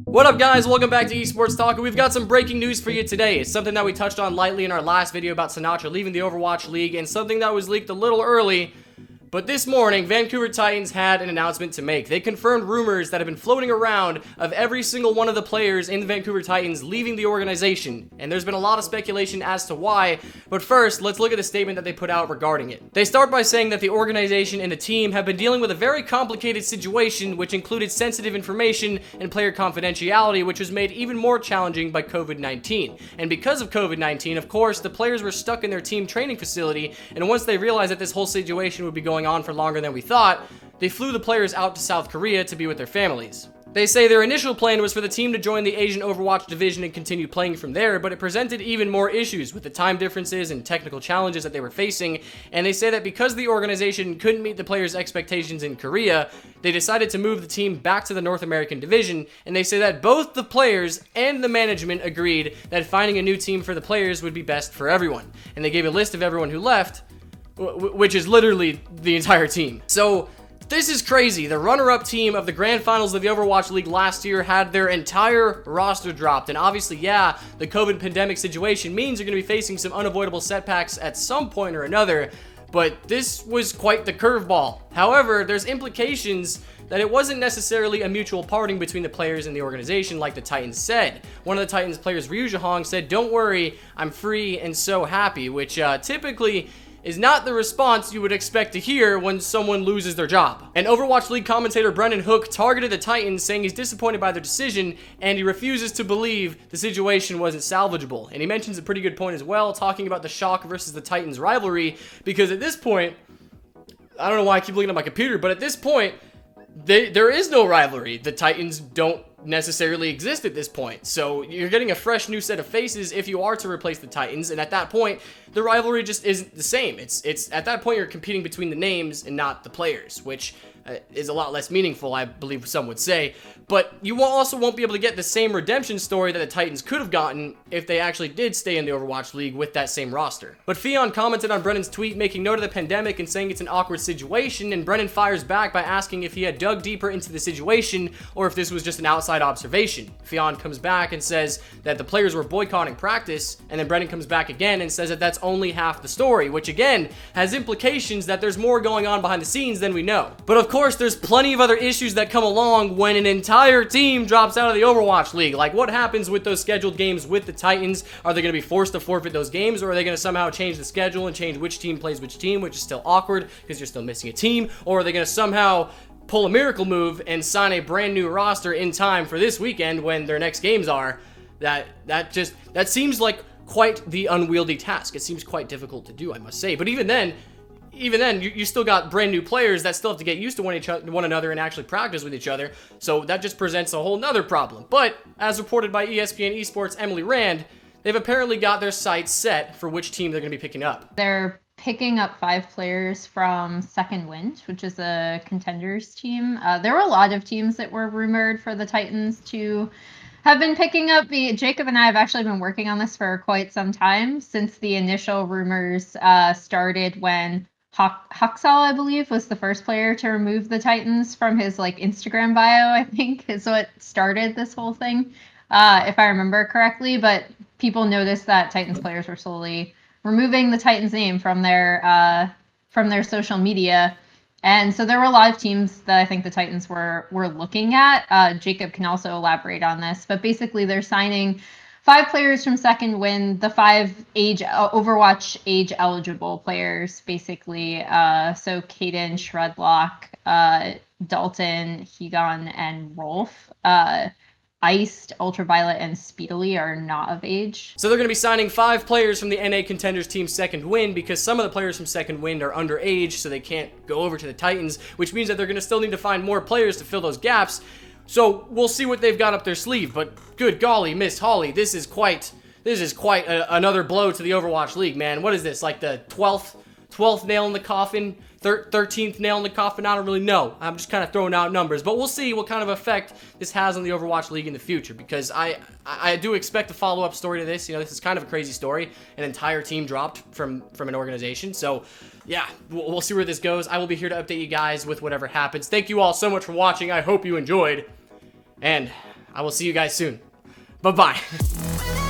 What up, guys? Welcome back to Esports Talk, and we've got some breaking news for you today. It's something that we touched on lightly in our last video about Sinatraa leaving the Overwatch League, and something that was leaked a little early. But this morning, Vancouver Titans had an announcement to make. They confirmed rumors that have been floating around of every single one of the players in the Vancouver Titans leaving the organization. And there's been a lot of speculation as to why. But first, let's look at the statement that they put out regarding it. They start by saying that the organization and the team have been dealing with a very complicated situation, which included sensitive information and player confidentiality, which was made even more challenging by COVID-19. And because of COVID-19, of course, the players were stuck in their team training facility, and once they realized that this whole situation would be going on for longer than we thought, they flew the players out to South Korea to be with their families. They say their initial plan was for the team to join the Asian Overwatch division and continue playing from there, but it presented even more issues with the time differences and technical challenges that they were facing, and they say that because the organization couldn't meet the players' expectations in Korea, they decided to move the team back to the North American division, and they say that both the players and the management agreed that finding a new team for the players would be best for everyone, and they gave a list of everyone who left, which is literally the entire team. So this is crazy. The runner-up team of the grand finals of the Overwatch League last year had their entire roster dropped. And obviously, yeah, the COVID pandemic situation means you're going to be facing some unavoidable setbacks at some point or another. But this was quite the curveball. However, there's implications that it wasn't necessarily a mutual parting between the players and the organization like the Titans said. One of the Titans players, Ryu Zhahong, said, "Don't worry, I'm free and so happy," which typically is not the response you would expect to hear when someone loses their job. And Overwatch League commentator Brendan Hook targeted the Titans, saying he's disappointed by their decision and he refuses to believe the situation wasn't salvageable. And he mentions a pretty good point as well, talking about the Shock versus the Titans rivalry, because at this point, I don't know why I keep looking at my computer, but at this point, there is no rivalry. The Titans don't necessarily exist at this point. So you're getting a fresh new set of faces if you are to replace the Titans, and at that point, the rivalry just isn't the same. It's at that point you're competing between the names and not the players, which is a lot less meaningful, I believe some would say. But you also won't be able to get the same redemption story that the Titans could have gotten if they actually did stay in the Overwatch League with that same roster. But Fion commented on Brennan's tweet, making note of the pandemic and saying it's an awkward situation, and Brennan fires back by asking if he had dug deeper into the situation or if this was just an outside observation. Fion comes back and says that the players were boycotting practice, and then Brennan comes back again and says that that's only half the story, which again has implications that there's more going on behind the scenes than we know. But of course, there's plenty of other issues that come along when an entire team drops out of the Overwatch League. Like, what happens with those scheduled games with the Titans? Are they going to be forced to forfeit those games, or are they going to somehow change the schedule and change which team plays which team, which is still awkward because you're still missing a team? Or are they going to somehow pull a miracle move and sign a brand new roster in time for this weekend when their next games are? That seems like quite the unwieldy task. It seems quite difficult to do, I must say. But even then, you still got brand new players that still have to get used to one another and actually practice with each other. So that just presents a whole nother problem. But as reported by ESPN Esports' Emily Rand, they've apparently got their sights set for which team they're going to be picking up. They're picking up 5 players from Second Wind, which is a contenders team. There were a lot of teams that were rumored for the Titans to have been picking up. Jacob and I have actually been working on this for quite some time, since the initial rumors started when Huxall, I believe, was the first player to remove the Titans from his Instagram bio, I think, is what started this whole thing, if I remember correctly. But people noticed that Titans players were slowly removing the Titans name from their social media. And so there were a lot of teams that I think the Titans were looking at. Jacob can also elaborate on this, but basically they're signing 5 players from Second Wind, the 5 Overwatch age eligible players, basically. So Caden, Shredlock, Dalton, Hegon, and Rolf. Iced, Ultraviolet, and Speedily are not of age. So they're going to be signing 5 players from the NA Contenders team Second Wind, because some of the players from Second Wind are underage, so they can't go over to the Titans, which means that they're going to still need to find more players to fill those gaps. So we'll see what they've got up their sleeve. But good golly, Miss Holly, this is quite another blow to the Overwatch League, man. What is this, like the 12th 12th nail in the coffin, 13th nail in the coffin, I don't really know. I'm just kind of throwing out numbers, but we'll see what kind of effect this has on the Overwatch League in the future, because I do expect a follow-up story to this. You know, this is kind of a crazy story. An entire team dropped from an organization, so yeah, we'll see where this goes. I will be here to update you guys with whatever happens. Thank you all so much for watching. I hope you enjoyed, and I will see you guys soon. Bye-bye.